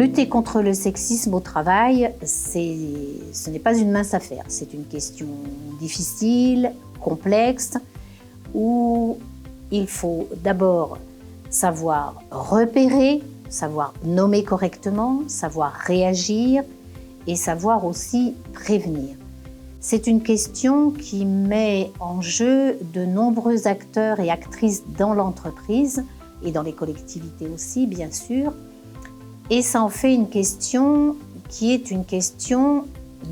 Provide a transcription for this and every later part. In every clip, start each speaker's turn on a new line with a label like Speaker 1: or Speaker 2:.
Speaker 1: lutter contre le sexisme au travail, ce n'est pas une mince affaire. C'est une question difficile, complexe, où il faut d'abord savoir repérer, savoir nommer correctement, savoir réagir et savoir aussi prévenir. C'est une question qui met en jeu de nombreux acteurs et actrices dans l'entreprise et dans les collectivités aussi, bien sûr. Et ça en fait une question qui est une question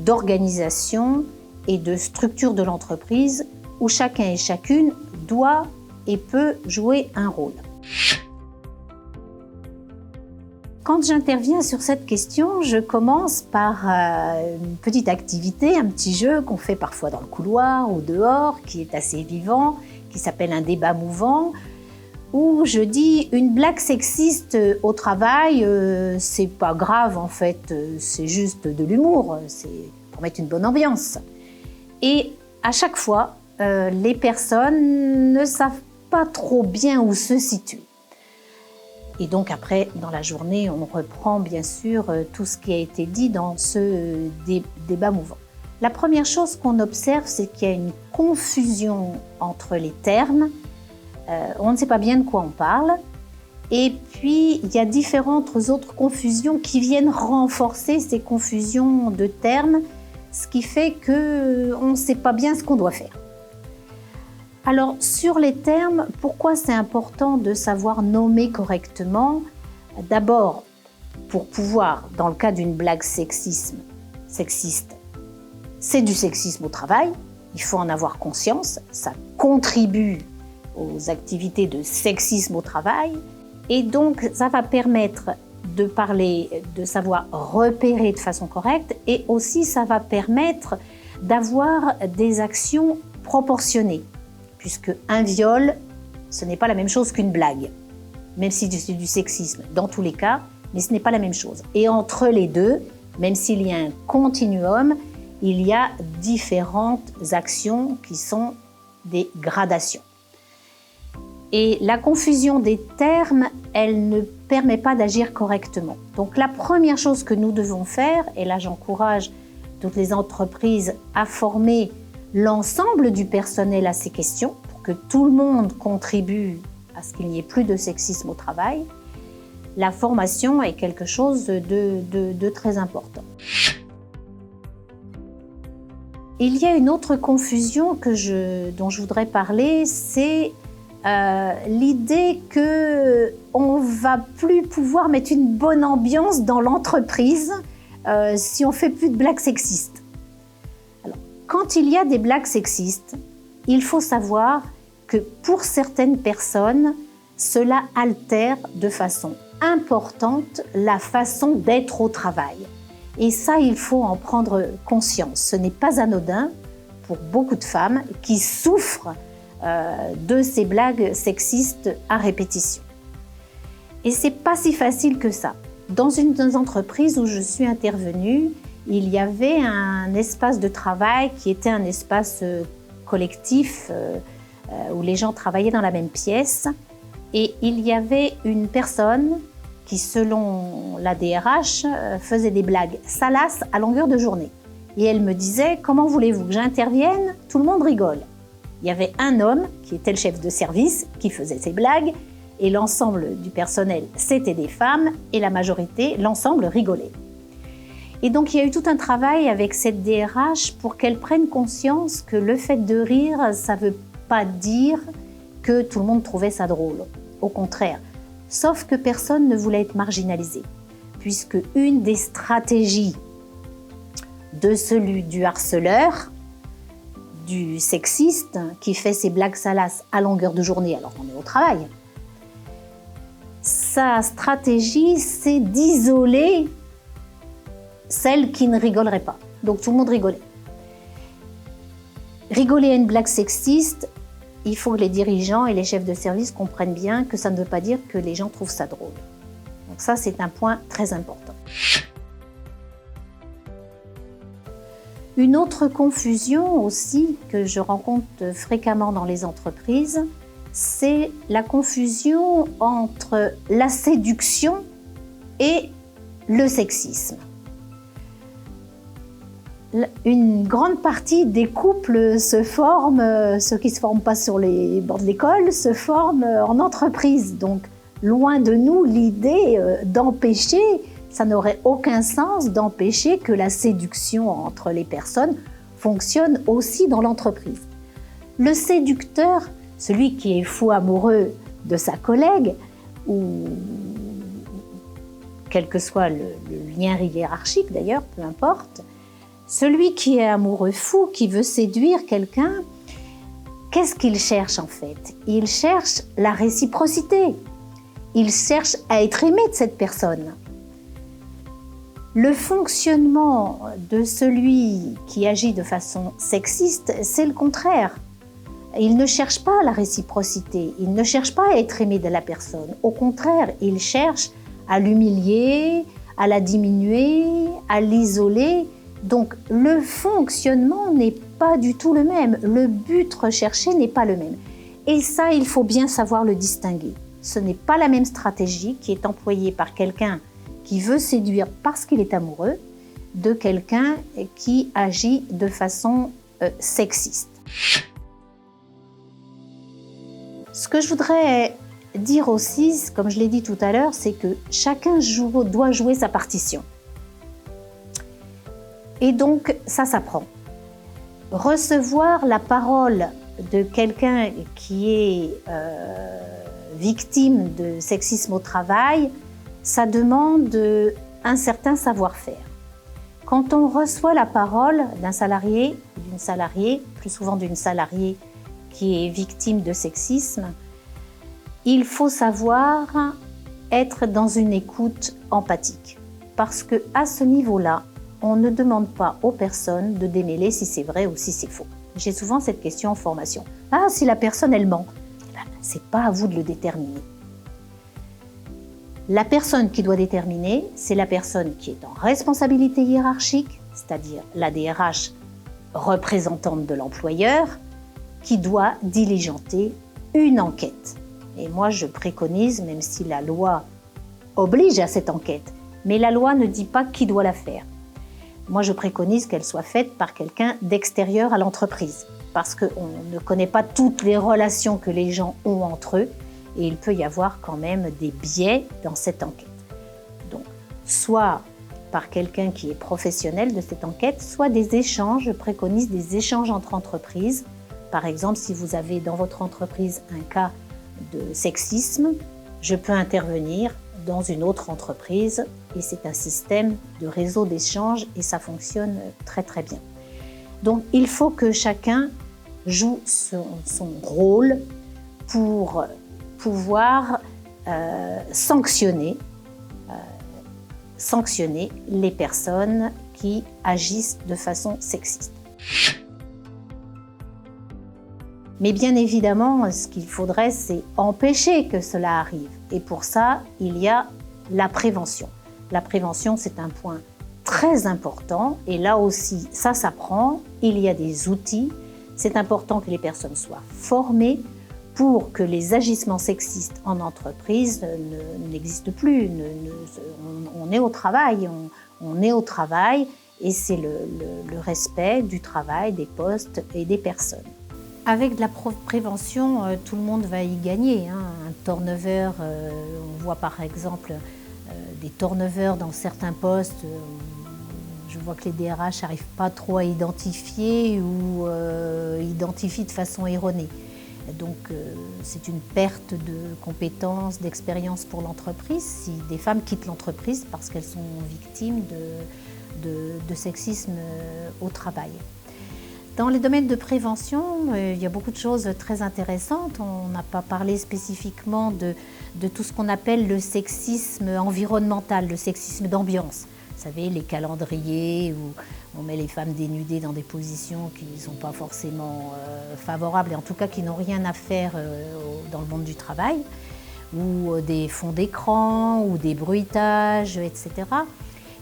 Speaker 1: d'organisation et de structure de l'entreprise où chacun et chacune doit et peut jouer un rôle. Quand j'interviens sur cette question, je commence par une petite activité, un petit jeu qu'on fait parfois dans le couloir ou dehors, qui est assez vivant, qui s'appelle un débat mouvant, où je dis une blague sexiste au travail, c'est pas grave en fait, c'est juste de l'humour, c'est pour mettre une bonne ambiance. Et à chaque fois, les personnes ne savent pas trop bien où se situer. Et donc après, dans la journée, on reprend bien sûr tout ce qui a été dit dans ce débat mouvant. La première chose qu'on observe, c'est qu'il y a une confusion entre les termes. On ne sait pas bien de quoi on parle. Et puis, il y a différentes autres confusions qui viennent renforcer ces confusions de termes, ce qui fait qu'on ne sait pas bien ce qu'on doit faire. Alors, sur les termes, pourquoi c'est important de savoir nommer correctement? D'abord, pour pouvoir, dans le cas d'une blague sexiste, c'est du sexisme au travail, il faut en avoir conscience, ça contribue aux activités de sexisme au travail, et donc ça va permettre de parler, de savoir repérer de façon correcte, et aussi ça va permettre d'avoir des actions proportionnées. Puisque un viol, ce n'est pas la même chose qu'une blague, même si c'est du sexisme dans tous les cas, mais ce n'est pas la même chose. Et entre les deux, même s'il y a un continuum, il y a différentes actions qui sont des gradations. Et la confusion des termes, elle ne permet pas d'agir correctement. Donc la première chose que nous devons faire, et là j'encourage toutes les entreprises à former l'ensemble du personnel à ces questions, pour que tout le monde contribue à ce qu'il n'y ait plus de sexisme au travail, la formation est quelque chose de très important. Il y a une autre confusion dont je voudrais parler, c'est l'idée qu'on ne va plus pouvoir mettre une bonne ambiance dans l'entreprise si on ne fait plus de blagues sexistes. Quand il y a des blagues sexistes, il faut savoir que pour certaines personnes, cela altère de façon importante la façon d'être au travail. Et ça, il faut en prendre conscience. Ce n'est pas anodin pour beaucoup de femmes qui souffrent de ces blagues sexistes à répétition. Et c'est pas si facile que ça. Dans une des entreprises où je suis intervenue, il y avait un espace de travail qui était un espace collectif où les gens travaillaient dans la même pièce. Et il y avait une personne qui, selon la DRH, faisait des blagues salaces à longueur de journée. Et elle me disait « Comment voulez-vous que j'intervienne ?» Tout le monde rigole. Il y avait un homme qui était le chef de service qui faisait ces blagues et l'ensemble du personnel, c'était des femmes et la majorité, l'ensemble rigolait. Et donc, il y a eu tout un travail avec cette DRH pour qu'elle prenne conscience que le fait de rire, ça ne veut pas dire que tout le monde trouvait ça drôle. Au contraire, sauf que personne ne voulait être marginalisé, puisque une des stratégies de celui du harceleur, du sexiste, qui fait ses blagues salaces à longueur de journée alors qu'on est au travail, sa stratégie, c'est d'isoler celle qui ne rigolerait pas. Donc tout le monde rigolait. Rigoler à une blague sexiste, il faut que les dirigeants et les chefs de service comprennent bien que ça ne veut pas dire que les gens trouvent ça drôle. Donc ça, c'est un point très important. Une autre confusion aussi que je rencontre fréquemment dans les entreprises, c'est la confusion entre la séduction et le sexisme. Une grande partie des couples se forment, ceux qui ne se forment pas sur les bancs de l'école, se forment en entreprise. Donc, loin de nous l'idée d'empêcher, ça n'aurait aucun sens d'empêcher que la séduction entre les personnes fonctionne aussi dans l'entreprise. Le séducteur, celui qui est fou amoureux de sa collègue, ou quel que soit le lien hiérarchique d'ailleurs, peu importe, celui qui est amoureux fou, qui veut séduire quelqu'un, qu'est-ce qu'il cherche en fait? Il cherche la réciprocité. Il cherche à être aimé de cette personne. Le fonctionnement de celui qui agit de façon sexiste, c'est le contraire. Il ne cherche pas la réciprocité, il ne cherche pas à être aimé de la personne. Au contraire, il cherche à l'humilier, à la diminuer, à l'isoler. Donc le fonctionnement n'est pas du tout le même, le but recherché n'est pas le même. Et ça, il faut bien savoir le distinguer. Ce n'est pas la même stratégie qui est employée par quelqu'un qui veut séduire parce qu'il est amoureux, de quelqu'un qui agit de façon sexiste. Ce que je voudrais dire aussi, comme je l'ai dit tout à l'heure, c'est que chacun doit jouer sa partition. Et donc, ça s'apprend. Recevoir la parole de quelqu'un qui est victime de sexisme au travail, ça demande un certain savoir-faire. Quand on reçoit la parole d'un salarié, d'une salariée, plus souvent d'une salariée qui est victime de sexisme, il faut savoir être dans une écoute empathique. Parce qu'à ce niveau-là, on ne demande pas aux personnes de démêler si c'est vrai ou si c'est faux. J'ai souvent cette question en formation. Ah, si la personne, elle ment. C'est pas à vous de le déterminer. La personne qui doit déterminer, c'est la personne qui est en responsabilité hiérarchique, c'est-à-dire la DRH représentante de l'employeur, qui doit diligenter une enquête. Et moi, je préconise, même si la loi oblige à cette enquête, mais la loi ne dit pas qui doit la faire. Moi, je préconise qu'elle soit faite par quelqu'un d'extérieur à l'entreprise, parce qu'on ne connaît pas toutes les relations que les gens ont entre eux, et il peut y avoir quand même des biais dans cette enquête. Donc, soit par quelqu'un qui est professionnel de cette enquête, soit des échanges, je préconise des échanges entre entreprises. Par exemple, si vous avez dans votre entreprise un cas de sexisme, je peux intervenir dans une autre entreprise et c'est un système de réseau d'échange et ça fonctionne très très bien. Donc il faut que chacun joue son rôle pour pouvoir sanctionner les personnes qui agissent de façon sexiste. Mais bien évidemment, ce qu'il faudrait, c'est empêcher que cela arrive. Et pour ça, il y a la prévention. La prévention, c'est un point très important. Et là aussi, ça s'apprend. Il y a des outils. C'est important que les personnes soient formées pour que les agissements sexistes en entreprise n'existent plus. On est au travail, on est au travail et c'est le respect du travail, des postes et des personnes. Avec de la prévention, tout le monde va y gagner. Un turnover, on voit par exemple des turnovers dans certains postes. Je vois que les DRH n'arrivent pas trop à identifier ou identifient de façon erronée. Donc c'est une perte de compétences, d'expérience pour l'entreprise si des femmes quittent l'entreprise parce qu'elles sont victimes de sexisme au travail. Dans les domaines de prévention, il y a beaucoup de choses très intéressantes. On n'a pas parlé spécifiquement de tout ce qu'on appelle le sexisme environnemental, le sexisme d'ambiance. Vous savez, les calendriers où on met les femmes dénudées dans des positions qui ne sont pas forcément favorables et en tout cas qui n'ont rien à faire dans le monde du travail, ou des fonds d'écran, ou des bruitages, etc.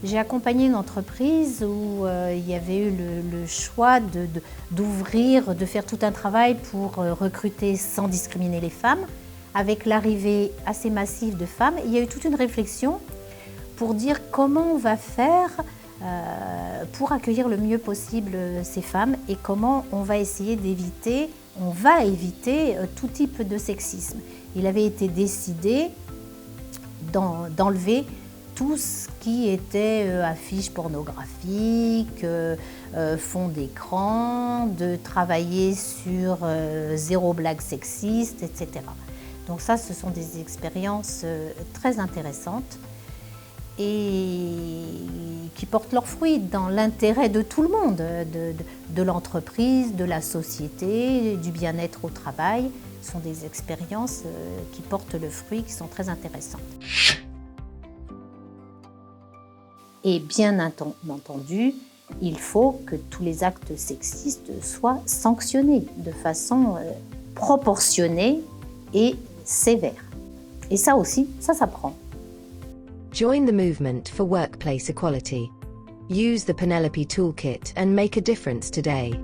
Speaker 1: J'ai accompagné une entreprise où il y avait eu le choix d'ouvrir, de faire tout un travail pour recruter sans discriminer les femmes. Avec l'arrivée assez massive de femmes, il y a eu toute une réflexion pour dire comment on va faire pour accueillir le mieux possible ces femmes et comment on va essayer d'éviter, tout type de sexisme. Il avait été décidé d'enlever tout ce qui était affiches pornographiques, fond d'écran, de travailler sur zéro blague sexiste, etc. Donc ça, ce sont des expériences très intéressantes et qui portent leurs fruits dans l'intérêt de tout le monde, de l'entreprise, de la société, du bien-être au travail. Ce sont des expériences qui portent le fruit, qui sont très intéressantes. Et bien entendu, il faut que tous les actes sexistes soient sanctionnés de façon proportionnée et sévère. Et ça aussi, ça s'apprend.
Speaker 2: Join the movement for workplace equality. Use the Penelope Toolkit and make a difference today.